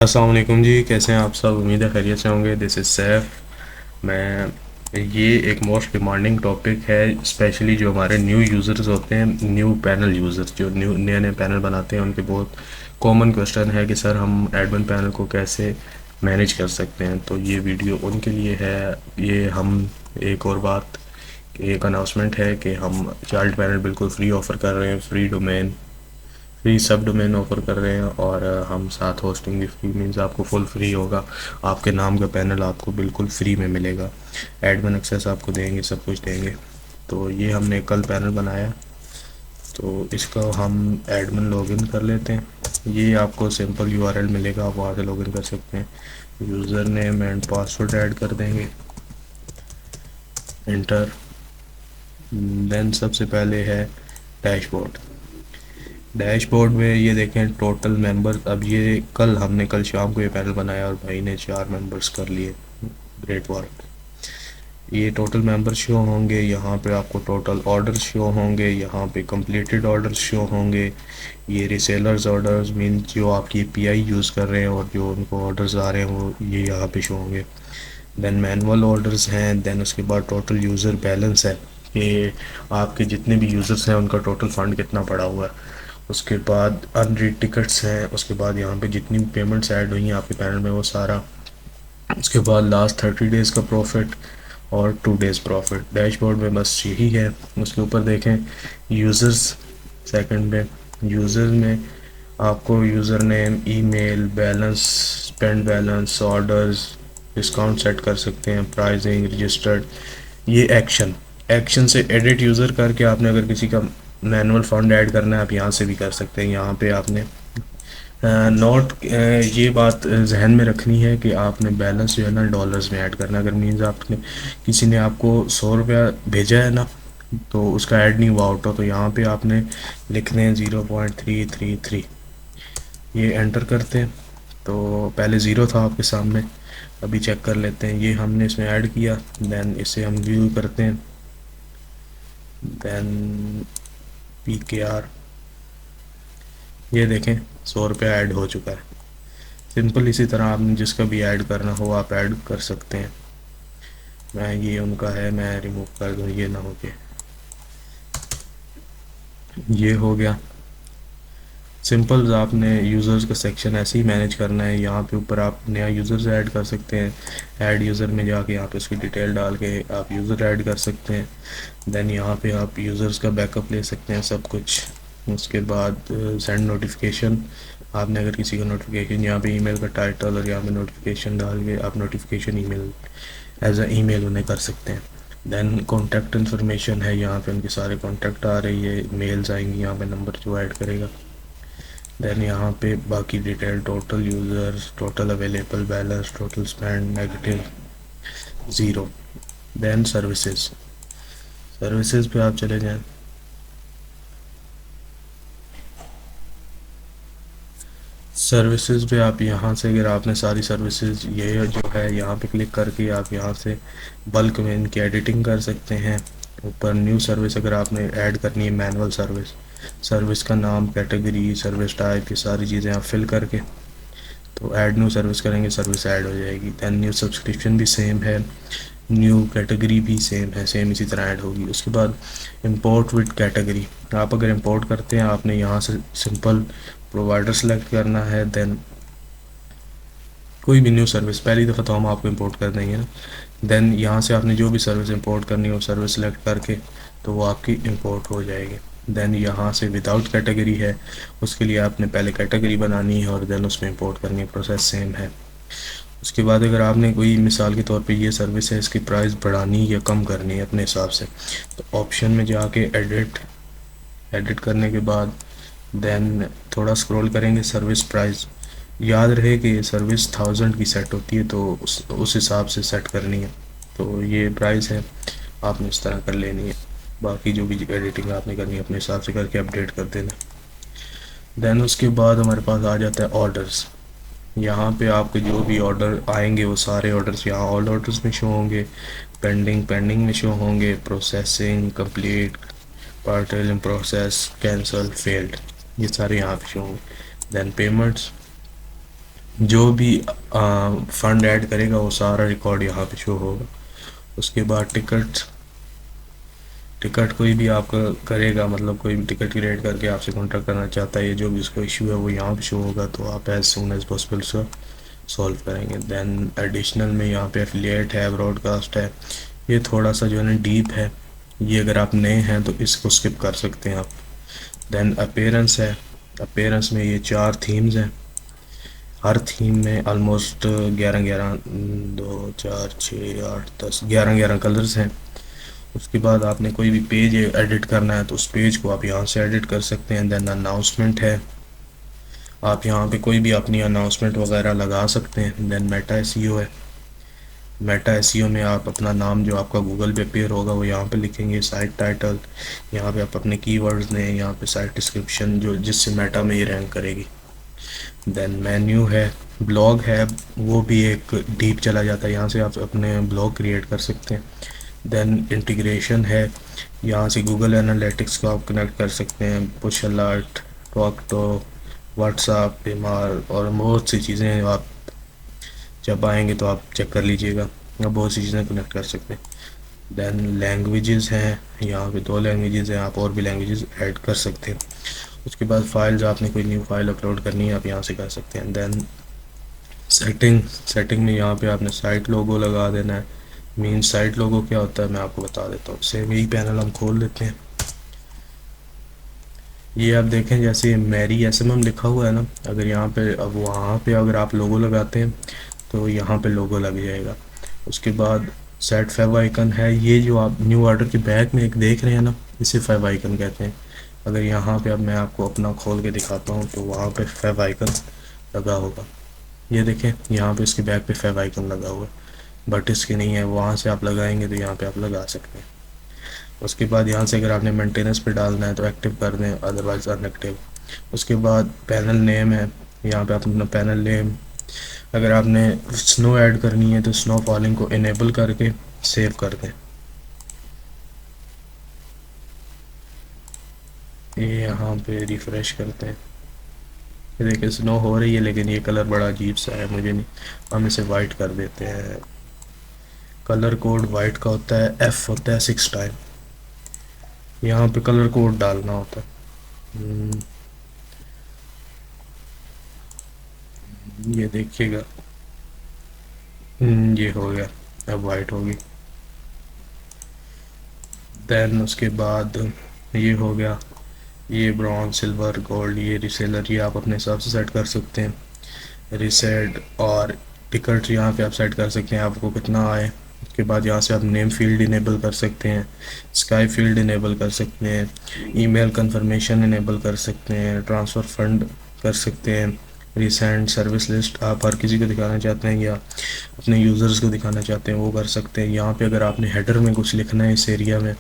अस्सलाम वालेकुम जी, कैसे हैं आप सब। उम्मीद है खैरियत से होंगे। This is Saif. मैं ये एक मोस्ट डिमांडिंग टॉपिक है, स्पेशली जो हमारे न्यू यूज़र्स होते हैं, न्यू पैनल यूज़र्स जो नए नए पैनल बनाते हैं, उनके बहुत कॉमन क्वेश्चन है कि सर हम एडमिन पैनल को कैसे मैनेज कर सकते हैं। तो ये वीडियो उनके लिए है। ये हम एक और बात, एक अनाउंसमेंट है कि हम चाइल्ड पैनल बिल्कुल फ्री ऑफ़र कर रहे हैं, फ्री डोमेन, फ्री सब डोमेन ऑफर कर रहे हैं। और हम साथ होस्टिंग भी फ्री, मीन्स आपको फुल फ्री होगा। आपके नाम का पैनल आपको बिल्कुल फ्री में मिलेगा। एडमिन एक्सेस आपको देंगे, सब कुछ देंगे। तो ये हमने कल पैनल बनाया, तो इसका हम एडमिन लॉगिन कर लेते हैं। ये आपको सिंपल यूआरएल मिलेगा, आप वहाँ से लॉगिन कर सकते हैं। User name and password add कर देंगे, इंटर। देन सबसे पहले है डैशबोर्ड। डैशबोर्ड में ये देखें टोटल मेंबर। अब ये कल शाम को ये पैनल बनाया और भाई ने 4 मेंबर्स कर लिए। Great work. ये टोटल मेंबर शो होंगे, यहाँ पे आपको टोटल ऑर्डर शो होंगे, यहाँ पे कंप्लीटेड ऑर्डर शो होंगे। ये रिसेलर्स ऑर्डर्स मीन जो आपकी एपीआई यूज़ कर रहे हैं और जो उनको ऑर्डर्स आ रहे हैं वो ये यहाँ पे शो होंगे। देन मैनुअल ऑर्डर्स हैं। देन उसके बाद टोटल यूज़र बैलेंस है कि आपके जितने भी यूज़र्स हैं उनका टोटल फ़ंड कितना पड़ा हुआ है। उसके बाद अनरीड टिकट्स हैं। उसके बाद यहाँ पे जितनी भी पेमेंट्स ऐड हुई हैं आपके पैनल में वो सारा। उसके बाद लास्ट 30 डेज़ का प्रॉफिट और 2 डेज़ प्रॉफिट। डैशबोर्ड में बस यही है। उसके ऊपर देखें यूज़र्स, सेकंड में यूज़र्स में आपको user name, email, balance, spend balance, orders, discount set कर सकते हैं, प्राइसिंग, रजिस्टर्ड। ये एक्शन, एक्शन से एडिट यूज़र करके आपने अगर किसी का मैनुअल फंड ऐड करना है आप यहाँ से भी कर सकते हैं। यहाँ पे आपने नोट ये बात जहन में रखनी है कि आपने बैलेंस जो है ना डॉलर्स में ऐड करना है। अगर मीन्स आपने किसी ने आपको 100 रुपया भेजा है ना, तो उसका ऐड नहीं हुआ ऑटो, तो यहाँ पे आपने लिखने हैं 0.333। ये एंटर करते हैं तो पहले ज़ीरो था आपके सामने, अभी चेक कर लेते हैं। ये हमने इसमें ऐड किया। देन इसे हम व्यू करते हैं। देन PKR, ये देखें 100 रुपया ऐड हो चुका है। सिंपल इसी तरह आपने जिसका भी ऐड करना हो आप ऐड कर सकते हैं। मैं ये उनका है, मैं रिमूव कर दूँ, ये ना हो के। ये हो गया सिंपल। आपने यूज़र्स का सेक्शन ऐसे ही मैनेज करना है। यहाँ पे ऊपर आप नया यूज़र्स ऐड कर सकते हैं। ऐड यूज़र में जाके यहाँ पे उसकी डिटेल डाल के आप यूज़र ऐड कर सकते हैं। देन यहाँ पे आप यूज़र्स का बैकअप ले सकते हैं, सब कुछ। उसके बाद सेंड नोटिफिकेशन, आपने अगर किसी का नोटिफिकेशन यहाँ पे ईमेल का टाइटल और यहाँ पे नोटिफिकेशन डाल के आप notification email as a email उन्हें कर सकते हैं। देन कॉन्टैक्ट इन्फॉर्मेशन है, यहाँ पे उनके सारे कॉन्टैक्ट आ रही है, मेल्स आएंगी, यहाँ पे नंबर जो ऐड करेगा। देन यहाँ पे बाकी detail, total users, total available balance, total spend, negative, zero. Then services, services पे आप चले जाएं। सर्विसेज पे आप यहाँ से अगर आपने सारी सर्विसेज ये जो है यहाँ पे क्लिक करके आप यहाँ से बल्क में इनकी एडिटिंग कर सकते हैं। ऊपर न्यू सर्विस अगर आपने ऐड करनी है, मैनुअल सर्विस, सर्विस का नाम, कैटेगरी, सर्विस टाइप, ये सारी चीज़ें आप फिल करके तो ऐड न्यू सर्विस करेंगे, सर्विस ऐड हो जाएगी। दैन न्यू सब्सक्रिप्शन भी सेम है, न्यू कैटेगरी भी सेम है, सेम इसी तरह ऐड होगी। उसके बाद इंपोर्ट विद कैटेगरी, आप अगर इंपोर्ट करते हैं आपने यहाँ से सिंपल प्रोवाइडर सेलेक्ट करना है। देन कोई भी न्यू सर्विस, पहली दफ़ा तो हम आपको इंपोर्ट कर देंगे ना। देन यहाँ से आपने जो भी सर्विस इंपोर्ट करनी हो सर्विस सेलेक्ट करके तो वो आपकी इंपोर्ट हो जाएगी। देन यहाँ से विदाउट कैटेगरी है, उसके लिए आपने पहले कैटेगरी बनानी है और देन उसमें इंपोर्ट करनी है, प्रोसेस सेम है। उसके बाद अगर आपने कोई मिसाल के तौर पे ये सर्विस है इसकी प्राइस बढ़ानी या कम करनी है अपने हिसाब से, तो ऑप्शन में जाके एडिट, एडिट करने के बाद देन थोड़ा स्क्रॉल करेंगे, सर्विस प्राइस। याद रहे कि ये सर्विस 1000 की सेट होती है, तो उस हिसाब से सेट करनी है। तो ये प्राइस है, आपने इस तरह कर लेनी है। बाकी जो भी एडिटिंग आपने करनी है अपने हिसाब से करके अपडेट कर देना। देन उसके बाद हमारे पास आ जाता है ऑर्डर्स। यहाँ पे आपके जो भी ऑर्डर आएंगे वो सारे ऑर्डर्स यहाँ ऑल ऑर्डर्स में शो होंगे, पेंडिंग पेंडिंग में शो होंगे, processing, complete, portal in process, cancel, failed, ये सारे यहाँ पे शो होंगे। देन पेमेंट्स, जो भी फंड ऐड करेगा वो सारा रिकॉर्ड यहाँ पे शो होगा। उसके बाद टिकट टिकट कोई भी आपका करेगा, मतलब कोई भी टिकट क्रिएट करके आपसे कॉन्टैक्ट करना चाहता है, ये जो भी उसको इशू है वो यहाँ पे शो होगा, तो आप एज सून एज पॉसिबल उसका सॉल्व करेंगे। देन एडिशनल में यहाँ पे एफिलिएट है, ब्रॉडकास्ट है, ये थोड़ा सा जो है ना डीप है, ये अगर आप नए हैं तो इसको स्किप कर सकते हैं आप। देन अपीयरेंस है, अपीयरेंस में ये 4 थीम्स हैं, हर थीम में ऑलमोस्ट 11 11 2 4 6 8 10 11 11 कलर्स हैं। उसके बाद आपने कोई भी पेज एडिट करना है तो उस पेज को आप यहाँ से एडिट कर सकते हैं। देन अनाउंसमेंट है, आप यहाँ पे कोई भी अपनी अनाउंसमेंट वगैरह लगा सकते हैं। देन मेटा एसईओ है, मेटा एसईओ में आप अपना नाम जो आपका गूगल पे अपीयर होगा वो यहाँ पे लिखेंगे। साइट टाइटल, यहाँ पे आप अपने कीवर्ड्स दें, यहाँ पे साइट डिस्क्रिप्शन जो जिससे मेटा में ये रैंक करेगी। देन मेन्यू है, ब्लॉग है, वो भी एक डीप चला जाता है, यहाँ से आप अपने ब्लॉग क्रिएट कर सकते हैं। देन इंटीग्रेशन है, यहाँ से गूगल एनालिटिक्स को आप कनेक्ट कर सकते हैं, push alert, talk to, WhatsApp, बीमार और बहुत सी चीज़ें आप जब आएंगे तो आप चेक कर लीजिएगा, आप बहुत सी चीज़ें कनेक्ट कर सकते हैं। देन लैंग्वेजेस हैं, यहाँ पे 2 लैंग्वेजेस हैं, आप और भी लैंग्वेजेस ऐड कर सकते हैं। उसके बाद फाइल्स, आपने कोई न्यू फाइल अपलोड करनी है आप यहाँ से कर सकते हैं। देन सेटिंग में यहाँ पे आपने साइट लोगो लगा देना है। मीन साइट लोगो क्या होता है मैं आपको बता देता हूँ। सेम यही पैनल हम खोल लेते हैं, ये आप देखें जैसे मैरी एसएमएम लिखा हुआ है ना, अगर यहाँ पे अब वहाँ पे अगर आप लोगो लगाते हैं तो यहाँ पे लोगो लग जाएगा। उसके बाद सेट फेव आइकन है, ये जो आप न्यू ऑर्डर के बैक में एक देख रहे हैं ना, इसे फेव आइकन कहते हैं। अगर यहाँ पे अब मैं आपको अपना खोल के दिखाता हूँ तो वहाँ पे फेव आइकन लगा होगा, ये देखें यहाँ पे इसके बैक पे फेव आइकन लगा हुआ है, बट इसके नहीं है, वहाँ से आप लगाएंगे तो यहाँ पे आप लगा सकते हैं। उसके बाद यहाँ से अगर आपने मेंटेनेंस पे डालना है तो एक्टिव कर दें, अदरवाइज अनएक्टिव। उसके बाद पैनल नेम है, यहाँ पे आप अपना पैनल नेम, अगर आपने स्नो ऐड करनी है तो स्नो फॉलिंग को इनेबल करके सेव कर दें। ये यहाँ पे रिफ़्रेश करते हैं, ये देखिए स्नो हो रही है लेकिन ये कलर बड़ा अजीब सा है, मुझे नहीं, हम इसे वाइट कर देते हैं। कलर कोड वाइट का होता है, एफ होता है 6 टाइम, यहाँ पे कलर कोड डालना होता है। ये देखिएगा, ये हो गया, अब वाइट होगी। देन उसके बाद ये हो गया, ये ब्रॉन्ज, सिल्वर, गोल्ड, ये रिसेलर, ये आप अपने हिसाब से सेट कर सकते हैं। रिसेट और टिकट यहाँ पे आप सेट कर सकते हैं आपको कितना आए। उसके बाद यहाँ से आप नेम फील्ड इनेबल कर सकते हैं, स्काई फील्ड इनेबल कर सकते हैं, ईमेल कंफर्मेशन इनेबल कर सकते हैं, ट्रांसफ़र फंड कर सकते हैं, रिसेंट सर्विस लिस्ट आप हर किसी को दिखाना चाहते हैं या अपने यूज़र्स को दिखाना चाहते हैं वो कर सकते हैं। यहाँ पे अगर आपने हेडर में कुछ लिखना है इस एरिया में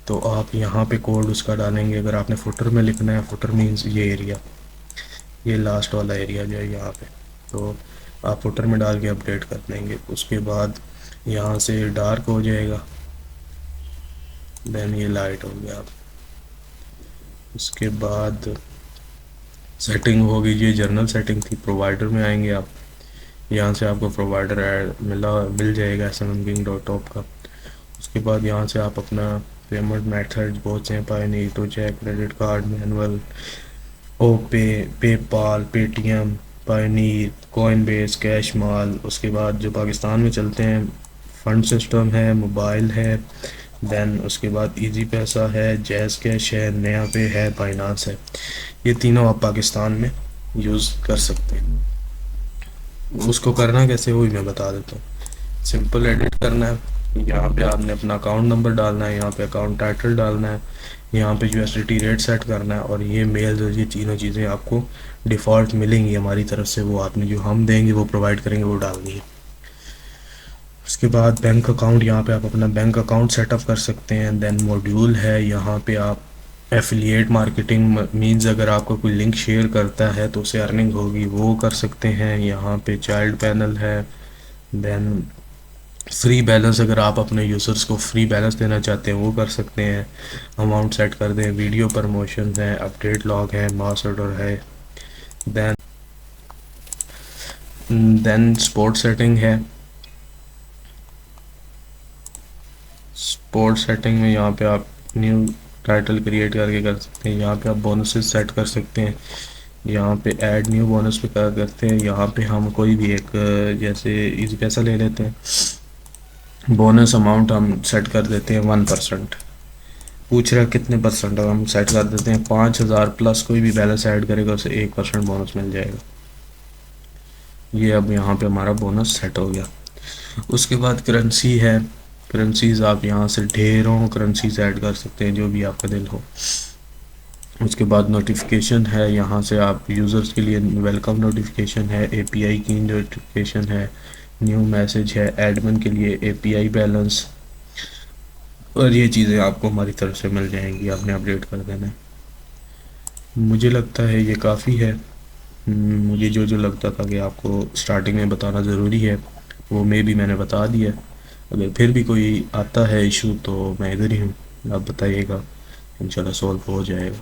तो आप यहाँ पे कोड उसका डालेंगे। अगर आपने फुटर में लिखना है, फुटर मीन्स ये एरिया, ये लास्ट वाला एरिया जो है यहाँ पे, तो आप फुटर में डाल के अपडेट कर देंगे। उसके बाद यहाँ से डार्क हो जाएगा, देन ये लाइट हो गया। उसके बाद सेटिंग होगी, ये जर्नल सेटिंग थी। प्रोवाइडर में आएंगे आप, यहाँ से आपको प्रोवाइडर ऐड मिल जाएगा smmking.top का। उसके बाद यहाँ से आप अपना पेमेंट मेथड बहुत से पाए, तो चेक, क्रेडिट कार्ड, मैनुअल, ओपे, PayPal, Paytm, Pioneer, Coinbase, cash माल। उसके बाद जो पाकिस्तान में चलते हैं फंड सिस्टम है, मोबाइल है, देन उसके बाद इजी पैसा है, जैज़ कैश है, नया पे है, बाइनांस है। ये तीनों आप पाकिस्तान में यूज़ कर सकते हैं। उसको करना कैसे वो भी मैं बता देता हूँ। सिंपल एडिट करना है, यहाँ पे आपने अपना अकाउंट नंबर डालना है, यहाँ पे अकाउंट टाइटल डालना है, यहाँ पे यूएसडीटी रेट सेट करना है, और ये मेल जो ये तीनों चीज़ें आपको डिफ़ॉल्ट मिलेंगी हमारी तरफ से, वो आपने जो हम देंगे वो प्रोवाइड करेंगे वो डालनी है। उसके बाद बैंक अकाउंट, यहाँ पे आप अपना बैंक अकाउंट सेटअप कर सकते हैं। देन मॉड्यूल है, यहाँ पे आप एफिलिएट मार्केटिंग मींस अगर आपको कोई लिंक शेयर करता है तो उसे अर्निंग होगी, वो कर सकते हैं। यहाँ पे चाइल्ड पैनल है। देन फ्री बैलेंस, अगर आप अपने यूज़र्स को फ्री बैलेंस देना चाहते हैं वो कर सकते हैं, अमाउंट सेट कर दें। वीडियो प्रमोशन है, अपडेट लॉग है, मास ऑर्डर है। देन देन स्पोर्ट सेटिंग है। स्पोर्ट सेटिंग में यहाँ पे आप न्यू टाइटल क्रिएट करके कर सकते हैं। यहाँ पे आप बोनसेस सेट कर सकते हैं। यहाँ पे ऐड न्यू बोनस पे क्या करते हैं, यहाँ पे हम कोई भी एक जैसे इजी पैसा ले लेते हैं। बोनस अमाउंट हम सेट कर देते हैं 1%। पूछ रहा है कितने परसेंट, हम सेट कर देते हैं 5,000 प्लस कोई भी बैलेंस ऐड करेगा उसे 1% बोनस मिल जाएगा। ये अब यहाँ पे हमारा बोनस सेट हो गया। उसके बाद करेंसी है। करेंसीज आप यहाँ से ढेरों करेंसीज ऐड कर सकते हैं जो भी आपका दिल हो। उसके बाद नोटिफिकेशन है, यहाँ से आप यूज़र्स के लिए वेलकम नोटिफिकेशन है, एपीआई की नोटिफिकेशन है, न्यू मैसेज है, एडमिन के लिए एपीआई बैलेंस, और ये चीज़ें आपको हमारी तरफ से मिल जाएंगी, आपने अपडेट कर देना है। मुझे लगता है ये काफ़ी है। मुझे जो जो लगता था कि आपको स्टार्टिंग में बताना ज़रूरी है वो मैंने बता दिया। अगर फिर भी कोई आता है इशू तो मैं इधर ही हूँ, आप बताइएगा, इंशाल्लाह सॉल्व हो जाएगा।